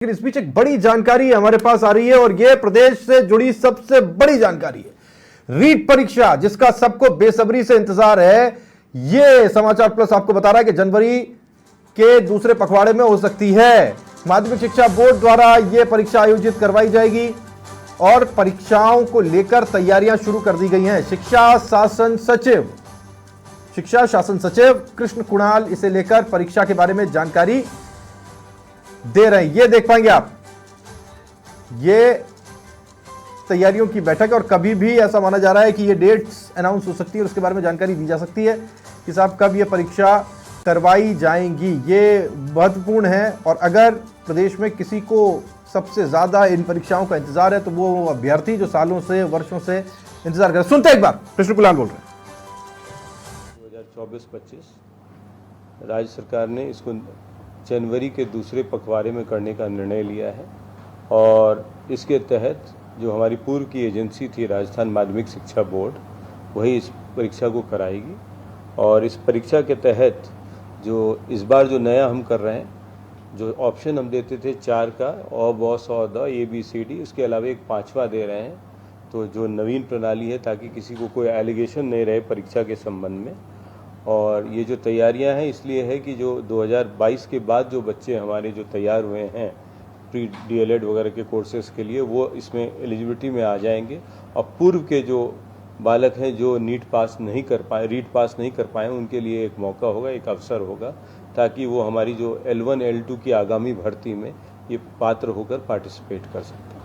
लेकिन इस बीच एक बड़ी जानकारी हमारे पास आ रही है और यह प्रदेश से जुड़ी सबसे बड़ी जानकारी है। रीट परीक्षा जिसका सबको बेसब्री से इंतजार है, यह समाचार प्लस आपको बता रहा है कि जनवरी के दूसरे पखवाड़े में हो सकती है। माध्यमिक शिक्षा बोर्ड द्वारा यह परीक्षा आयोजित करवाई जाएगी और परीक्षाओं को लेकर तैयारियां शुरू कर दी गई हैं। शिक्षा शासन सचिव कृष्ण कुणाल इसे लेकर परीक्षा के बारे में जानकारी दे रहे हैं। ये देख पाएंगे आप, ये तैयारियों की बैठक और कभी भी ऐसा माना जा रहा है कि ये डेट्स अनाउंस हो सकती है और उसके बारे में जानकारी दी जा सकती है कि साहब कब ये परीक्षा करवाई जाएंगी। ये महत्वपूर्ण है और अगर प्रदेश में किसी को सबसे ज्यादा इन परीक्षाओं का इंतजार है तो वो अभ्यर्थी जो सालों से वर्षों से इंतजार कर। सुनते एक बार, कृष्ण कुणाल बोल रहे हैं। 2024-25 राज्य सरकार ने इसको जनवरी के दूसरे पखवाड़े में करने का निर्णय लिया है और इसके तहत जो हमारी पूर्व की एजेंसी थी राजस्थान माध्यमिक शिक्षा बोर्ड, वही इस परीक्षा को कराएगी। और इस परीक्षा के तहत जो इस बार जो नया हम कर रहे हैं, जो ऑप्शन हम देते थे 4 का अ ब स द ABCD, उसके अलावा एक 5वां दे रहे हैं। तो जो नवीन प्रणाली है ताकि किसी को कोई एलिगेशन नहीं रहे परीक्षा के संबंध में। और ये जो तैयारियां हैं इसलिए है कि जो 2022 के बाद जो बच्चे हमारे जो तैयार हुए हैं प्री DLED वगैरह के कोर्सेज के लिए, वो इसमें एलिजिबिलिटी में आ जाएंगे। और पूर्व के जो बालक हैं जो रीट पास नहीं कर पाए, उनके लिए एक मौका होगा, एक अवसर होगा ताकि वो हमारी जो L1 L2 की आगामी भर्ती में ये पात्र होकर पार्टिसिपेट कर सकते हैं।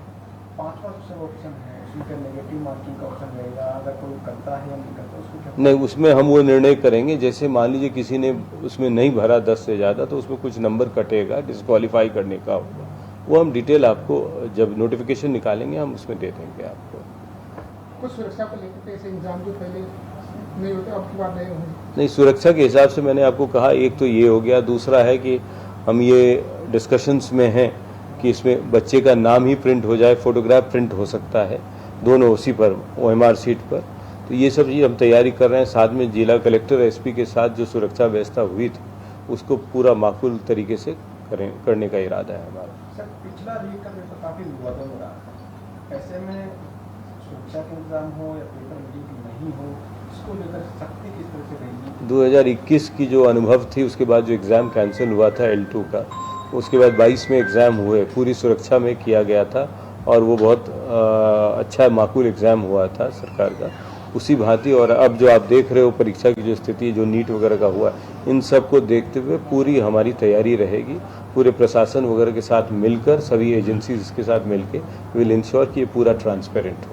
5वां ऑप्शन है, उसमें नेगेटिव मार्किंग का ऑप्शन रहेगा, अगर कोई करता है या नहीं करता उसको क्या? नहीं, उसमें हम वो निर्णय करेंगे। जैसे मान लीजिए किसी ने उसमें नहीं भरा 10 से ज़्यादा तो उसमें कुछ नंबर कटेगा, डिस्क्वालीफाई करने का होगा। वो हम डिटेल आपको जब नोटिफिकेशन निकालेंगे हम उसमें दे देंगे आपको। कुछ सुरक्षा को लेकर ऐसे एग्जाम जो पहले नहीं होते अब की बात नहीं, सुरक्षा के हिसाब से मैंने आपको कहा, एक तो ये हो गया। दूसरा है कि हम ये डिस्कशंस में हैं कि इसमें बच्चे का नाम ही प्रिंट हो जाए, फोटोग्राफ प्रिंट हो सकता है, दोनों उसी पर OMR शीट पर। तो ये सब चीज़ हम तैयारी कर रहे हैं। साथ में जिला कलेक्टर SP के साथ जो सुरक्षा व्यवस्था हुई थी उसको पूरा माकूल तरीके से करने का इरादा है हमारा। सर, पिछला रीट का पेपर काफ़ी विवादों में रहा था, ऐसे में सुरक्षा के इंतजाम हो या पेपर लीक नहीं हो, इसको लेकर सख्ती किस तरह से रहेगी? 2021 की जो अनुभव थी उसके बाद जो एग्ज़ाम कैंसिल हुआ था L2 का, उसके बाद 22 में एग्ज़ाम हुए, पूरी सुरक्षा में किया गया था और वो बहुत अच्छा माकूल एग्ज़ाम हुआ था सरकार का। उसी भांति और अब जो आप देख रहे हो परीक्षा की जो स्थिति जो नीट वगैरह का हुआ, इन सब को देखते हुए पूरी हमारी तैयारी रहेगी। पूरे प्रशासन वगैरह के साथ मिलकर, सभी एजेंसीज के साथ मिलकर विल इंश्योर कि ये पूरा ट्रांसपेरेंट हो।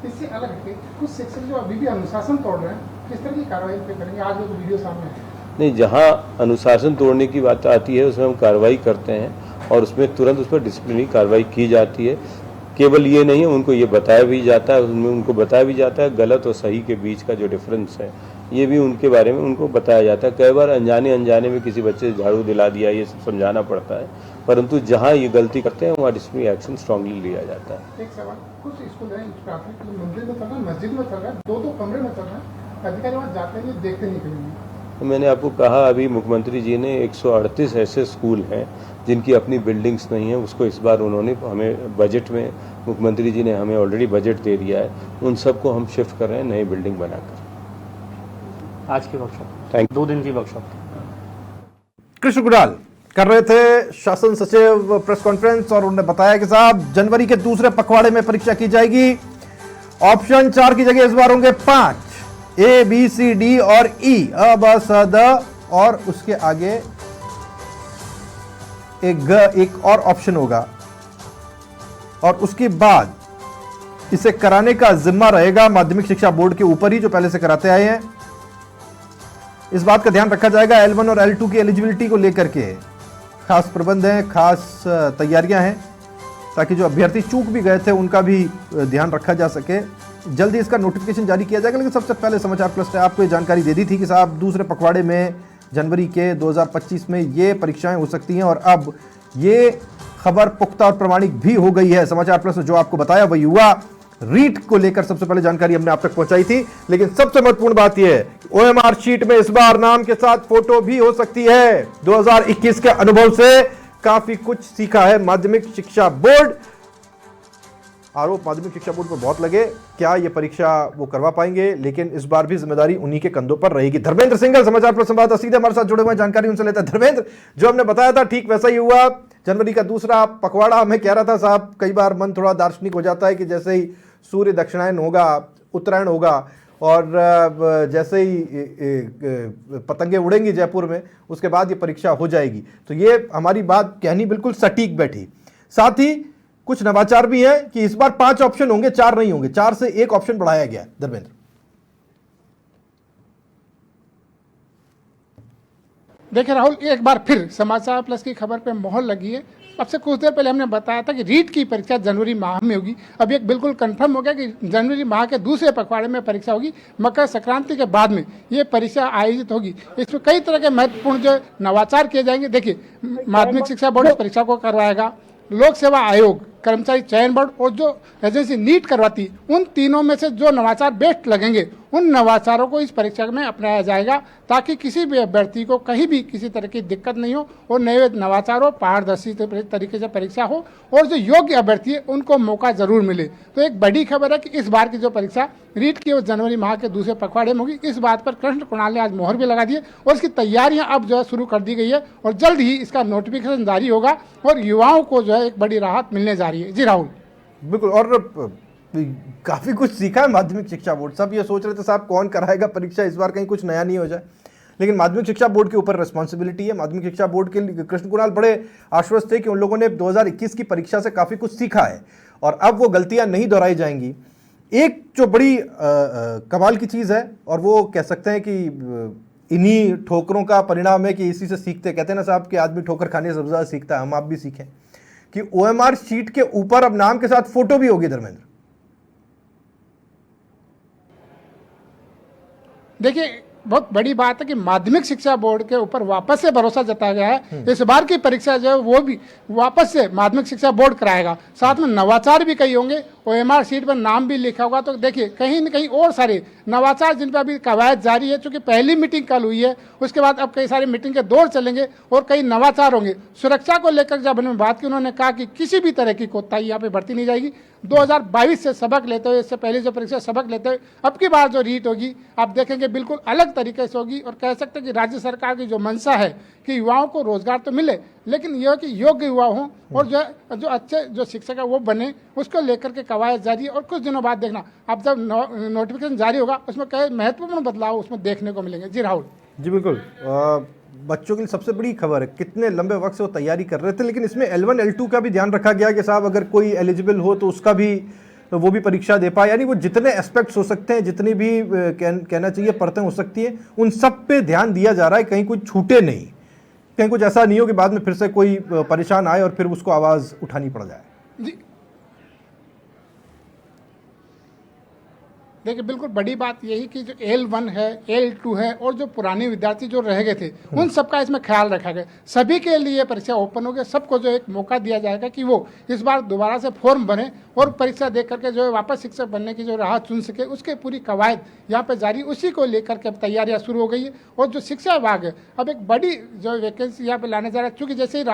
इससे अलग है कुछ सेक्शन जो अभी भी अनुशासन तोड़ रहे हैं, किस तरह की कार्रवाई पे करेंगे? आज वो वीडियो सामने है। नहीं, जहाँ अनुशासन तोड़ने की बात आती है उसमें हम कार्रवाई करते हैं और उसमें तुरंत उस पर डिसिप्लिनरी कार्रवाई की जाती है। केवल ये नहीं है, उनको ये बताया भी जाता है, उनमें उनको बताया भी जाता है गलत और सही के बीच का जो डिफरेंस है, ये भी उनके बारे में उनको बताया जाता है। कई बार अनजाने में किसी बच्चे से झाड़ू दिला दिया, ये सब समझाना पड़ता है, परंतु जहाँ ये गलती करते हैं वहाँ डिसिप्लिनरी एक्शन स्ट्रांगली लिया जाता है। एक सवाल, कुछ स्कूल है प्राथमिक मंदिर में चल रहा है, मस्जिद में चल रहा है, 2-2 कमरे में चल रहा है, अधिकारी वहाँ जाते हैं देखते निकलेंगे। तो मैंने आपको कहा, अभी मुख्यमंत्री जी ने 138 ऐसे स्कूल हैं जिनकी अपनी बिल्डिंग्स नहीं है, उसको इस बार उन्होंने हमें बजट में, मुख्यमंत्री जी ने हमें ऑलरेडी बजट दे दिया है, उन सबको हम शिफ्ट कर रहे हैं नई बिल्डिंग बनाकर। आज की वर्कशॉप, थैंक 2 दिन की वर्कशॉप। कृष्ण कुणाल कर रहे थे शासन सचिव प्रेस कॉन्फ्रेंस और उन्होंने बताया कि साहब जनवरी के दूसरे पखवाड़े में परीक्षा की जाएगी। ऑप्शन 4 की जगह इस बार होंगे 5, ABCD और E, अ ब स द, और उसके आगे एक और ऑप्शन होगा। और उसके बाद इसे कराने का जिम्मा रहेगा माध्यमिक शिक्षा बोर्ड के ऊपर ही, जो पहले से कराते आए हैं। इस बात का ध्यान रखा जाएगा L1 और L2 की एलिजिबिलिटी को लेकर के खास प्रबंध हैं, खास तैयारियां हैं ताकि जो अभ्यर्थी चूक भी गए थे उनका भी ध्यान रखा जा सके। जल्दी इसका नोटिफिकेशन जारी किया जाएगा। लेकिन सबसे पहले समाचार प्लस ने आपको ये जानकारी दे दी थी कि साहब दूसरे पखवाड़े में जनवरी के 2025 में ये परीक्षाएं हो सकती हैं और अब ये खबर पुख्ता और प्रमाणिक भी हो गई है। समाचार प्लस ने जो आपको बताया वही हुआ। रीट को लेकर सबसे पहले जानकारी हमने आप तक पहुंचाई थी, लेकिन सबसे महत्वपूर्ण बात यह है OMR शीट में इस बार नाम के साथ फोटो भी हो सकती है। 2021 के अनुभव से काफी कुछ सीखा है माध्यमिक शिक्षा बोर्ड। आरोप माध्यमिक शिक्षा बोर्ड पर बहुत लगे, क्या ये परीक्षा वो करवा पाएंगे, लेकिन इस बार भी जिम्मेदारी उन्हीं के कंधों पर रहेगी। धर्मेंद्र सिंघल समाचार पर संवाददाता सीधे हमारे साथ जुड़े हुए जानकारी उनसे लेते हैं। धर्मेंद्र, जो हमने बताया था ठीक वैसा ही हुआ। जनवरी का दूसरा पखवाड़ा, हमें कह रहा था साहब, कई बार मन थोड़ा दार्शनिक हो जाता है कि जैसे ही सूर्य दक्षिणायन होगा, उत्तरायण होगा और जैसे ही पतंगे उड़ेंगी जयपुर में, उसके बाद ये परीक्षा हो जाएगी। तो ये हमारी बात कहनी बिल्कुल सटीक बैठी। साथ ही कुछ नवाचार भी है कि इस बार 5 ऑप्शन होंगे, 4 नहीं होंगे, 4 से 1 ऑप्शन बढ़ाया गया। धर्मेंद्र, देखिए राहुल, एक बार फिर समाचार प्लस की खबर पे मोहर लगी है। अब से कुछ देर पहले हमने बताया था कि रीट की परीक्षा जनवरी माह में होगी। अब एक बिल्कुल कंफर्म हो गया कि जनवरी माह के दूसरे पखवाड़े में परीक्षा होगी। मकर संक्रांति के बाद में ये परीक्षा आयोजित होगी। इसमें कई तरह के महत्वपूर्ण जो नवाचार किए जाएंगे। देखिए, माध्यमिक शिक्षा बोर्ड इस परीक्षा को करवाएगा, लोक सेवा आयोग, कर्मचारी चयन बोर्ड और जो एजेंसी नीट करवाती, उन तीनों में से जो नवाचार बेस्ट लगेंगे उन नवाचारों को इस परीक्षा में अपनाया जाएगा, ताकि किसी भी अभ्यर्थी को कहीं भी किसी तरह की दिक्कत नहीं हो और नए नवाचार हो, पारदर्शी तरीके से परीक्षा हो और जो योग्य अभ्यर्थी है उनको मौका जरूर मिले। तो एक बड़ी खबर है कि इस बार की जो परीक्षा रीट की वो जनवरी माह के दूसरे पखवाड़े में होगी। इस बात पर कृष्ण कुणाल ने आज मोहर भी लगा दी है और इसकी तैयारियां अब जो है शुरू कर दी गई है और जल्द ही इसका नोटिफिकेशन जारी होगा और युवाओं को जो है एक बड़ी राहत मिलने जा रही है। जी राहुल, बिल्कुल। और काफी कुछ सीखा है माध्यमिक शिक्षा बोर्ड। सब ये सोच रहे थे साहब कौन कराएगा परीक्षा, इस बार कहीं कुछ नया नहीं हो जाए, लेकिन माध्यमिक शिक्षा बोर्ड के ऊपर रिस्पॉन्सिबिलिटी है। माध्यमिक शिक्षा बोर्ड के लिए कृष्ण कुणाल बड़े आश्वस्त थे कि उन लोगों ने 2021 की परीक्षा से काफी कुछ सीखा है और अब वो गलतियां नहीं दोहराई जाएंगी। एक जो बड़ी कमाल की चीज है और वो कह सकते हैं कि इन्हीं ठोकरों का परिणाम है कि इसी से सीखते, कहते हैं ना साहब कि आदमी ठोकर खाने से सबसे ज्यादा सीखता है। हम आप भी सीखें कि OMR शीट के ऊपर अब नाम के साथ फोटो भी होगी। धर्मेंद्र, देखिए, बहुत बड़ी बात है कि माध्यमिक शिक्षा बोर्ड के ऊपर वापस से भरोसा जताया गया है। इस बार की परीक्षा जो है वो भी वापस से माध्यमिक शिक्षा बोर्ड कराएगा। साथ में नवाचार भी कई होंगे, OMR शीट पर नाम भी लिखा होगा। तो देखिए, कहीं न कहीं और सारे नवाचार जिन पर अभी कवायद जारी है, चूंकि पहली मीटिंग कल हुई है, उसके बाद अब कई सारी मीटिंग के दौर चलेंगे और कई नवाचार होंगे। सुरक्षा को लेकर जब उन्होंने बात की, उन्होंने कहा कि किसी भी तरह की कोताही यहाँ पे बरती नहीं जाएगी। 2022 से सबक लेते हुए, इससे पहले जो परीक्षा सबक लेते हुए अब की बार जो रीट होगी आप देखेंगे बिल्कुल अलग तरीके से होगी। और कह सकते हैं कि राज्य सरकार की जो मंशा है कि युवाओं को रोजगार तो मिले, लेकिन यह कि योग्य युवा हों और जो अच्छे जो शिक्षक है वो बने, उसको लेकर के कवायद जारी है। और कुछ दिनों बाद देखना, अब जब नोटिफिकेशन जारी होगा उसमें कई महत्वपूर्ण बदलाव उसमें देखने को मिलेंगे। जी राहुल, जी बिल्कुल। बच्चों के लिए सबसे बड़ी खबर है, कितने लंबे वक्त से वो तैयारी कर रहे थे, लेकिन इसमें L1 L2 का भी ध्यान रखा गया कि साहब अगर कोई एलिजिबल हो तो उसका भी वो भी परीक्षा दे पाए। यानी वो जितने एस्पेक्ट्स हो सकते हैं, जितनी भी कहना चाहिए परतें हो सकती हैं, उन सब पे ध्यान दिया जा रहा है, कहीं कुछ छूटे नहीं, कहीं कुछ ऐसा नहीं हो कि बाद में फिर से कोई परेशान आए और फिर उसको आवाज़ उठानी पड़ जाए। जी देखिए, बिल्कुल बड़ी बात यही कि जो L1 है, L2 है और जो पुराने विद्यार्थी जो रह गए थे उन सबका इसमें ख्याल रखा गया। सभी के लिए परीक्षा ओपन हो गया, सबको जो एक मौका दिया जाएगा कि वो इस बार दोबारा से फॉर्म भरें और परीक्षा दे करके जो है वापस शिक्षक बनने की जो राह चुन सके। उसके पूरी कवायद यहाँ पे जारी, उसी को लेकर के अब तैयारियाँ शुरू हो गई है। और जो शिक्षा विभाग है अब एक बड़ी जो वैकेंसी यहाँ पे लाने जा रहा है, क्योंकि जैसे ही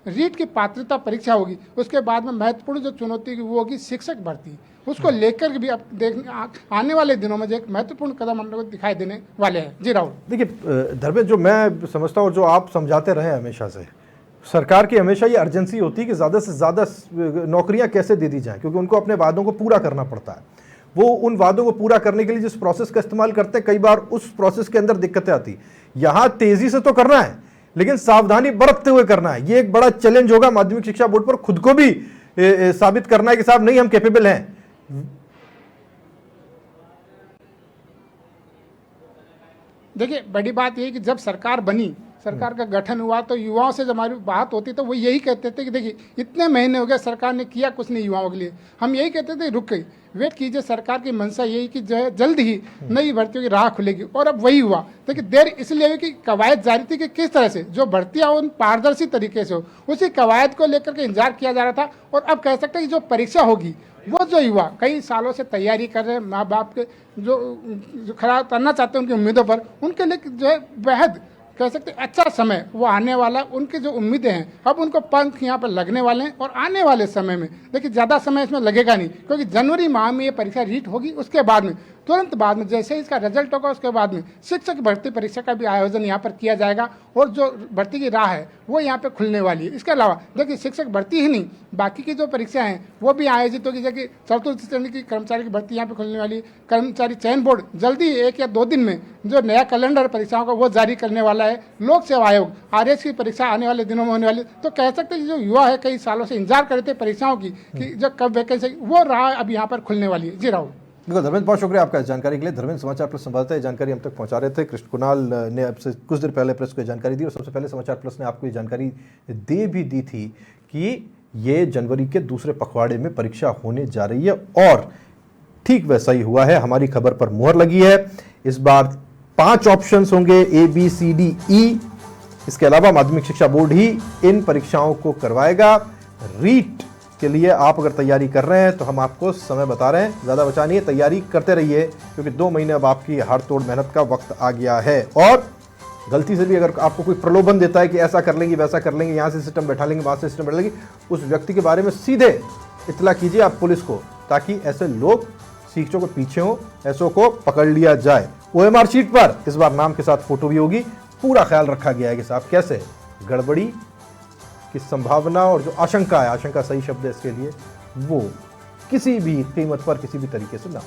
रीट की पात्रता परीक्षा होगी उसके बाद में महत्वपूर्ण जो चुनौती वो होगी शिक्षक भर्ती, उसको लेकर भी अब आने वाले दिनों में जो एक महत्वपूर्ण कदम हम लोग दिखाई देने वाले हैं। जी राहुल, देखिए धर्मेंद्र, जो मैं समझता हूँ, जो आप समझाते रहे हमेशा से, सरकार की हमेशा ये अर्जेंसी होती है कि ज़्यादा से ज़्यादा नौकरियां कैसे दे दी जाएं, क्योंकि उनको अपने वादों को पूरा करना पड़ता है। वो उन वादों को पूरा करने के लिए जिस प्रोसेस का इस्तेमाल करते हैं, कई बार उस प्रोसेस के अंदर दिक्कतें आती। यहाँ तेजी से तो करना है, लेकिन सावधानी बरतते हुए करना है। ये एक बड़ा चैलेंज होगा माध्यमिक शिक्षा बोर्ड पर, खुद को भी साबित करना है कि साहब नहीं, हम कैपेबल हैं। देखिए, बड़ी बात यह कि जब सरकार बनी, सरकार का गठन हुआ, तो युवाओं से जब हमारी बात होती तो वो यही कहते थे कि देखिए इतने महीने हो गए सरकार ने किया कुछ नहीं युवाओं के लिए। हम यही कहते थे रुक गई, वेट कीजिए, सरकार की मंशा यही कि जो है जल्द ही नई भर्तियों की राह खुलेगी। और अब वही हुआ। देखिए, देर इसलिए हुई कि कवायद जारी थी कि किस तरह से जो भर्तियां उन पारदर्शी तरीके से हो, उसी कवायद को लेकर के इंतजार किया जा रहा था। और अब कह सकते हैं कि जो परीक्षा होगी वो जो युवा कई सालों से तैयारी कर रहे हैं, माँ बाप के जो खड़ा करना चाहते हैं उनकी उम्मीदों पर, उनके लिए जो है बेहद कह सकते हैं अच्छा समय वो आने वाला, उनकी जो उम्मीदें हैं अब उनको पंख यहाँ पर लगने वाले हैं। और आने वाले समय में देखिए ज़्यादा समय इसमें लगेगा नहीं, क्योंकि जनवरी माह में ये परीक्षा रीट होगी, उसके बाद में तुरंत बाद में जैसे ही इसका रिजल्ट होगा उसके बाद में शिक्षक भर्ती परीक्षा का भी आयोजन यहाँ पर किया जाएगा और जो भर्ती की राह है वो यहाँ पे खुलने वाली है। इसके अलावा देखिए शिक्षक भर्ती ही नहीं, बाकी की जो परीक्षाएं हैं वो भी आयोजित होगी। जैसे चतुर्थ श्रेणी की कर्मचारी की भर्ती यहाँ पे खुलने वाली है। कर्मचारी चयन बोर्ड जल्दी 1 या 2 दिन में जो नया कैलेंडर परीक्षाओं का वो जारी करने वाला है। लोक सेवा आयोग आरएस की परीक्षा आने वाले दिनों में होने वाली। तो कह सकते हैं कि जो युवा है कई सालों से इंतजार कर रहे थे परीक्षाओं की कि जो कब वैकेंसी, वो राह अब यहाँ पर खुलने वाली है। जी राहुल। बिल्कुल धर्मेंद्र, बहुत शुक्रिया आपका इस जानकारी के लिए। धर्मेंद्र समाचार प्लस संवाददाता ये जानकारी हम तक पहुंचा रहे थे। कृष्ण कुणाल ने अब से कुछ देर पहले प्रेस को ये जानकारी दी और सबसे पहले समाचार प्लस ने आपको ये जानकारी दे भी दी थी कि ये जनवरी के दूसरे पखवाड़े में परीक्षा होने जा रही है और ठीक वैसा ही हुआ है। हमारी खबर पर मुहर लगी है। इस बार 5 ऑप्शंस होंगे ABCDE। इसके अलावा माध्यमिक शिक्षा बोर्ड ही इन परीक्षाओं को करवाएगा। रीट के लिए आप अगर तैयारी कर रहे हैं तो हम आपको समय बता रहे हैं, ज़्यादा बचा नहीं है, तैयारी करते रहिए क्योंकि 2 महीने अब आपकी हाड़ तोड़ मेहनत का वक्त आ गया है। और गलती से भी अगर आपको कोई प्रलोभन देता है कि ऐसा कर लेंगे वैसा कर लेंगे, यहाँ से सिस्टम बैठा लेंगे वहाँ से सिस्टम बैठा लेंगे, उस व्यक्ति के बारे में सीधे इत्तला कीजिए आप पुलिस को, ताकि ऐसे लोग शिक्षकों के पीछे हों, ऐसों को पकड़ लिया जाए। OMR शीट पर इस बार नाम के साथ फोटो भी होगी। पूरा ख्याल रखा गया है कि साहब कैसे गड़बड़ी की संभावना और जो आशंका है, आशंका सही शब्द है इसके लिए, वो किसी भी कीमत पर किसी भी तरीके से ना हो।